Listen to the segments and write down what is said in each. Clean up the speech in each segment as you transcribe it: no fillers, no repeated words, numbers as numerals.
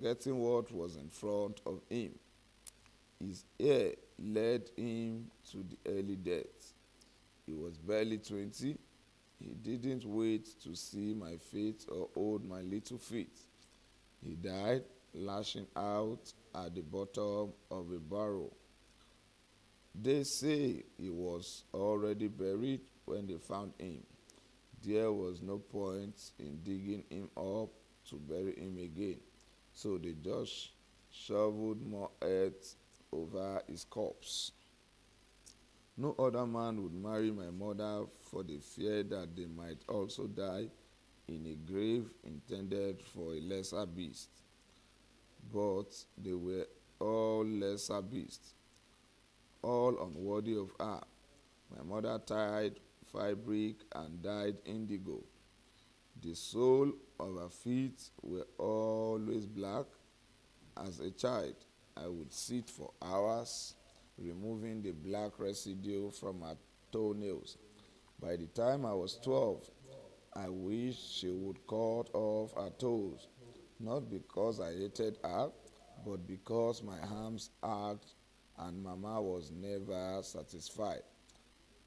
forgetting what was in front of him. His hair led him to the early death. He was barely 20. He didn't wait to see my face or hold my little feet. He died lashing out at the bottom of a barrel. They say he was already buried when they found him. There was no point in digging him up to bury him again, so they just shoveled more earth over his corpse. No other man would marry my mother for the fear that they might also die in a grave intended for a lesser beast. But they were all lesser beasts, all unworthy of her. My mother died fabric and dyed indigo. The sole of her feet were always black. As a child, I would sit for hours removing the black residue from her toenails. By the time I was 12, I wished she would cut off her toes, not because I hated her, but because my arms ached and Mama was never satisfied.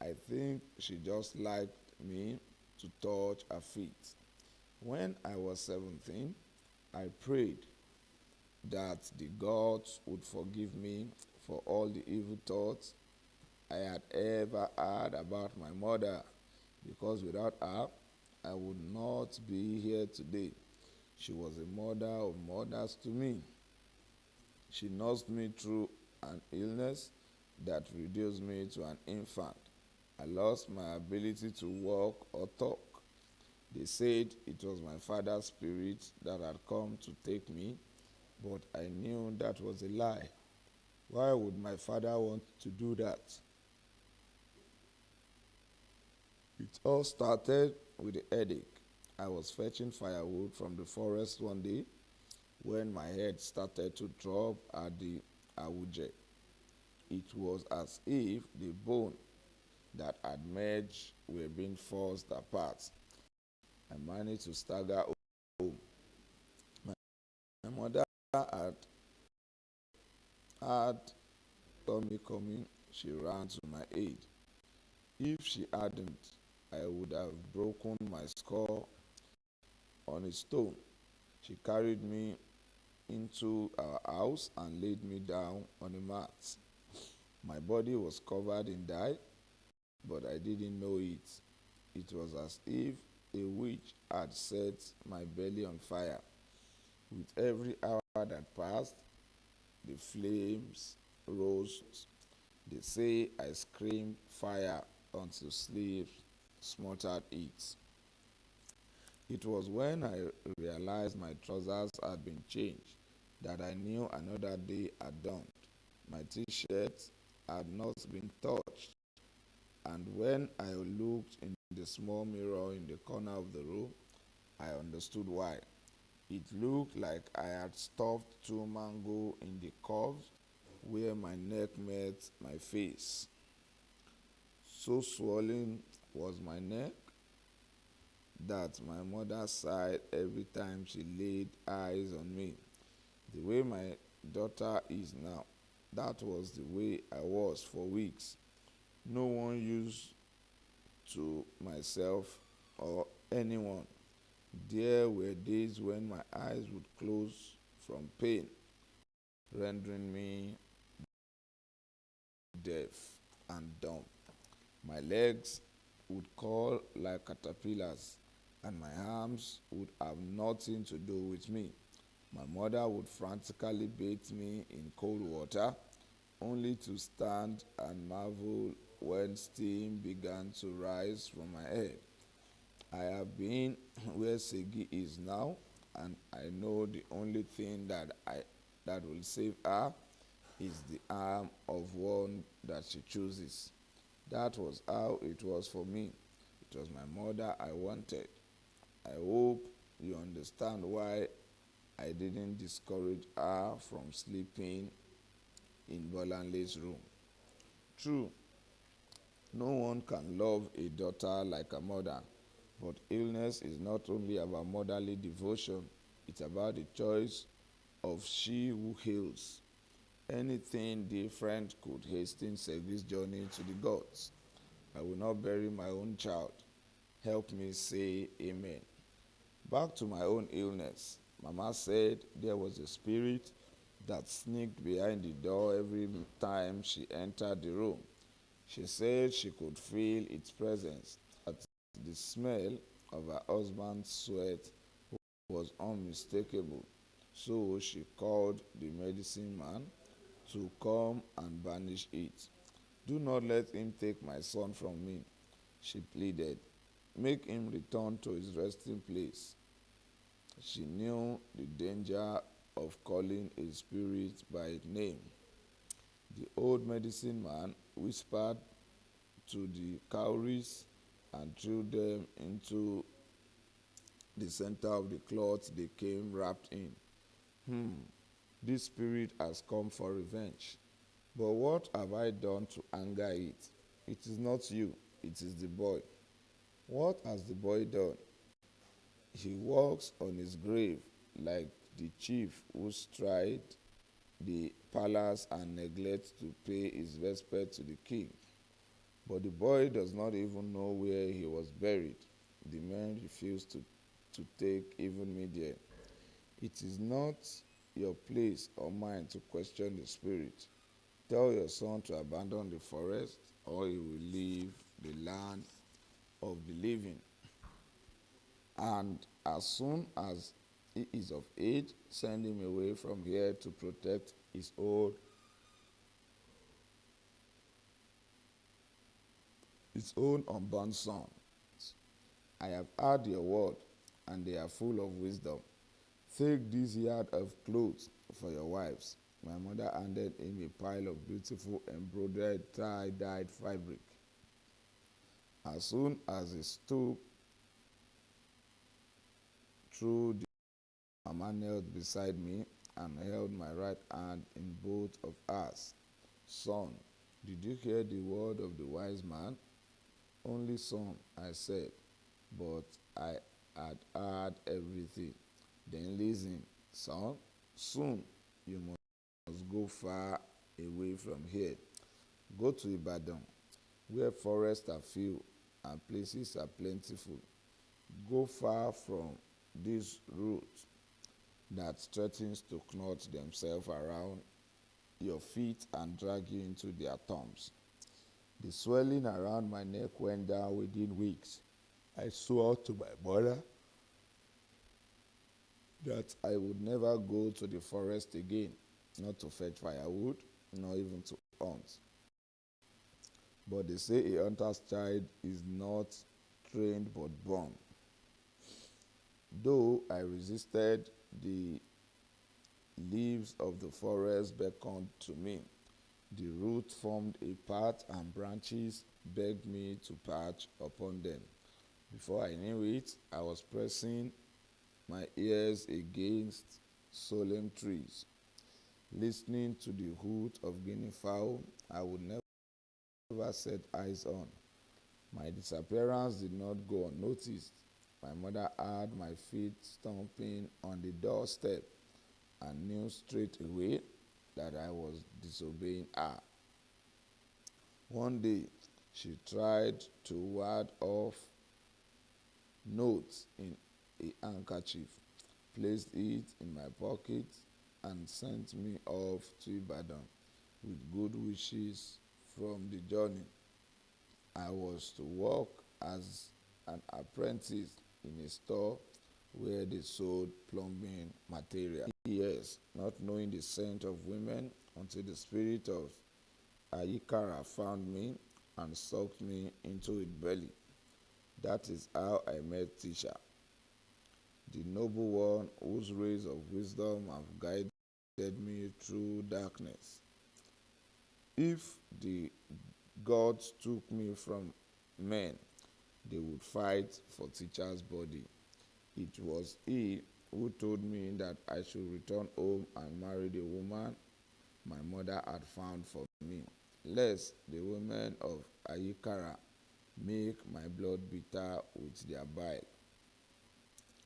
I think she just liked me to touch her feet. When I was 17, I prayed that the gods would forgive me for all the evil thoughts I had ever had about my mother, because without her, I would not be here today. She was a mother of mothers to me. She nursed me through an illness that reduced me to an infant. I lost my ability to walk or talk. They said it was my father's spirit that had come to take me, but I knew that was a lie. Why would my father want to do that? It all started with a headache. I was fetching firewood from the forest one day when my head started to drop at the awuje. It was as if the bone that had merged were being forced apart. I managed to stagger home. My mother had saw me coming. She ran to my aid. If she hadn't, I would have broken my skull on a stone. She carried me into our house and laid me down on a mat. My body was covered in dye, but I didn't know it. It was as if a witch had set my belly on fire. With every hour that passed, the flames rose. They say I screamed fire until sleep smothered it. It was when I realized my trousers had been changed that I knew another day had dawned. My t-shirt had not been touched, and when I looked in the small mirror in the corner of the room, I understood why. It looked like I had stuffed two mango in the curves where my neck met my face. So swollen was my neck that my mother sighed every time she laid eyes on me. The way my daughter is now, that was the way I was for weeks. No one used to myself or anyone. There were days when my eyes would close from pain, rendering me deaf and dumb. My legs would curl like caterpillars, and my arms would have nothing to do with me. My mother would frantically bathe me in cold water, only to stand and marvel when steam began to rise from my head. I have been where Segi is now, and I know the only thing that will save her is the arm of one that she chooses. That was how it was for me. It was my mother I wanted. I hope you understand why I didn't discourage her from sleeping in Bolanle's room. True, no one can love a daughter like a mother, but illness is not only about motherly devotion, it's about the choice of she who heals. Anything different could hasten Segi's journey to the gods. I will not bury my own child. Help me say amen. Back to my own illness. Mama said there was a spirit that sneaked behind the door every time she entered the room. She said she could feel its presence, that the smell of her husband's sweat was unmistakable. So she called the medicine man to come and banish it. Do not let him take my son from me, she pleaded. Make him return to his resting place. She knew the danger of calling a spirit by name. The old medicine man whispered to the cowries and threw them into the center of the cloth they came wrapped in. This spirit has come for revenge. But what have I done to anger it? It is not you, it is the boy. What has the boy done? He walks on his grave like the chief who stride the palace and neglects to pay his respect to the king. But the boy does not even know where he was buried. The men refuse to take even me there. It is not your place or mine to question the spirit. Tell your son to abandon the forest, or he will leave the land of the living. And as soon as he is of age, send him away from here to protect his own unborn son. I have heard your word, and they are full of wisdom. Take this yard of clothes for your wives. My mother handed him a pile of beautiful embroidered tie-dyed fabric. As soon as he stood through the Mama knelt beside me and held my right hand in both of hers. Son, did you hear the word of the wise man? Only some, I said, but I had heard everything. Then listen, son, soon you must go far away from here. Go to Ibadan, where forests are few and places are plentiful. Go far from this root that threatens to knot themselves around your feet and drag you into their tombs. The swelling around my neck went down within weeks. I swore to my mother that I would never go to the forest again, not to fetch firewood, nor even to hunt. But they say a hunter's child is not trained but born. Though I resisted, the leaves of the forest beckoned to me. The root formed a path and branches begged me to perch upon them. Before I knew it, I was pressing my ears against solemn trees, listening to the hoot of guinea fowl I would never set eyes on. My disappearance did not go unnoticed. My mother heard my feet stomping on the doorstep and knew straight away that I was disobeying her. One day, she tried to ward off notes in a handkerchief, placed it in my pocket, and sent me off to Ibadan with good wishes from the journey. I was to work as an apprentice in a store where they sold plumbing material. Yes, not knowing the scent of women until the spirit of Ayikara found me and sucked me into its belly. That is how I met Tisha, the noble one whose rays of wisdom have guided me through darkness. If the gods took me from men, they would fight for Tisha's body. It was he who told me that I should return home and marry the woman my mother had found for me, lest the women of Ayikara make my blood bitter with their bile.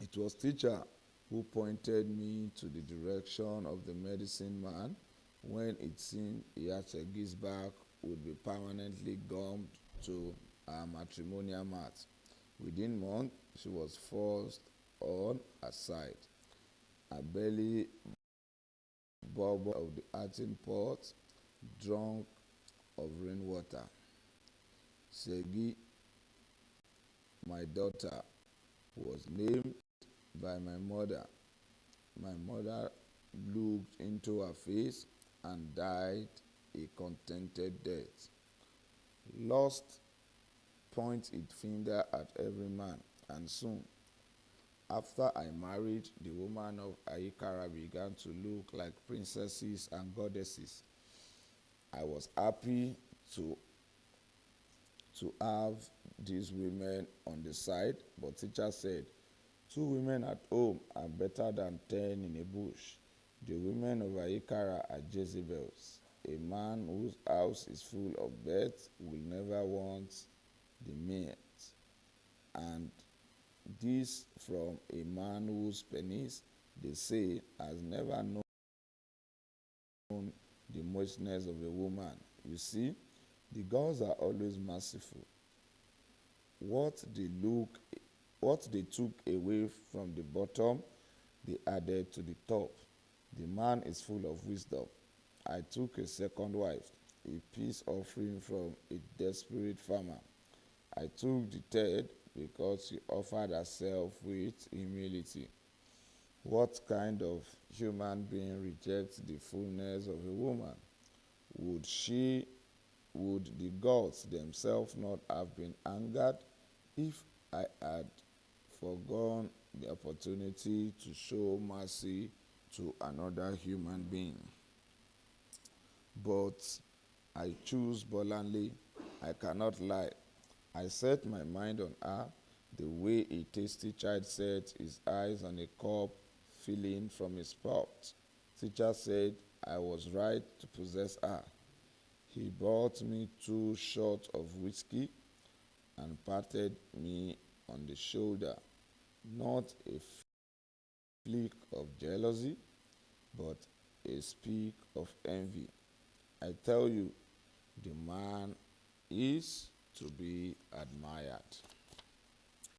It was Tisha who pointed me to the direction of the medicine man when it seemed Iyachegi's back would be permanently gummed to her matrimonial mat. Within months, she was forced on her side. Her belly bubbled of the earthen pot, drunk of rainwater. Segi, my daughter, was named by my mother. My mother looked into her face and died a contented death. Lust points its finger at every man, and soon after I married, the women of Aikara began to look like princesses and goddesses. I was happy to have these women on the side, but teacher said, 2 women at home are better than 10 in a bush. The women of Aikara are Jezebels. A man whose house is full of beds will never want the meat. And this from a man whose penis, they say, has never known the moistness of a woman. You see, the gods are always merciful. What they took away from the bottom, they added to the top. The man is full of wisdom. I took a second wife, a peace offering from a desperate farmer. I took the third because she offered herself with humility. What kind of human being rejects the fullness of a woman? Would the gods themselves not have been angered if I had forgone the opportunity to show mercy to another human being? But I choose Bolanle. I cannot lie. I set my mind on her the way a tasty child sets his eyes on a cup filling from his pot. Teacher said I was right to possess her. He brought me 2 shots of whiskey and patted me on the shoulder. Not a flick of jealousy, but a speck of envy. I tell you, the man is to be admired.